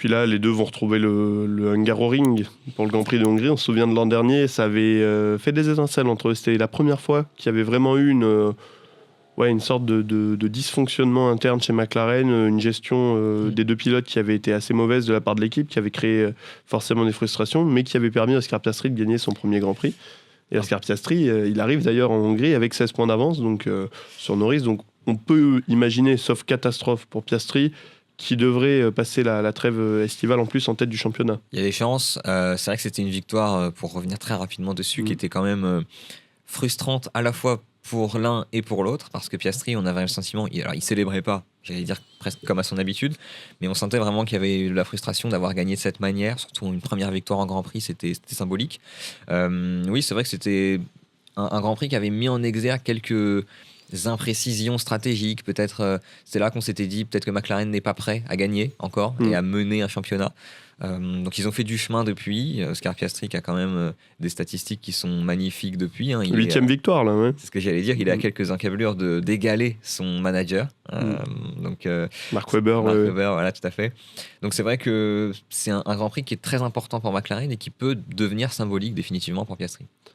Puis là, les deux vont retrouver le Hungaroring pour le Grand Prix de Hongrie. On se souvient de l'an dernier, ça avait fait des étincelles entre eux. C'était la première fois qu'il y avait vraiment eu une sorte de dysfonctionnement interne chez McLaren, une gestion des deux pilotes qui avait été assez mauvaise de la part de l'équipe, qui avait créé forcément des frustrations, mais qui avait permis à Oscar Piastri de gagner son premier Grand Prix. Et Oscar Piastri, il arrive d'ailleurs en Hongrie avec 16 points d'avance sur Norris. Donc on peut imaginer, sauf catastrophe pour Piastri, qui devrait passer la trêve estivale en plus en tête du championnat. Il y a des chances. C'est vrai que c'était une victoire, pour revenir très rapidement dessus, qui était quand même frustrante à la fois pour l'un et pour l'autre, parce que Piastri, on avait le sentiment, il célébrait pas, j'allais dire presque comme à son habitude, mais on sentait vraiment qu'il y avait eu la frustration d'avoir gagné de cette manière, surtout une première victoire en Grand Prix, c'était symbolique. Oui, c'est vrai que c'était un Grand Prix qui avait mis en exergue quelques imprécisions stratégiques, peut-être c'est là qu'on s'était dit peut-être que McLaren n'est pas prêt à gagner encore et à mener un championnat. Donc ils ont fait du chemin depuis. Oscar Piastri qui a quand même des statistiques qui sont magnifiques depuis. 8e victoire là, ouais. C'est ce que j'allais dire. Il est à quelques encablures d'égaler son manager. Donc Mark Webber. Webber, voilà, tout à fait. Donc c'est vrai que c'est un Grand Prix qui est très important pour McLaren et qui peut devenir symbolique définitivement pour Piastri.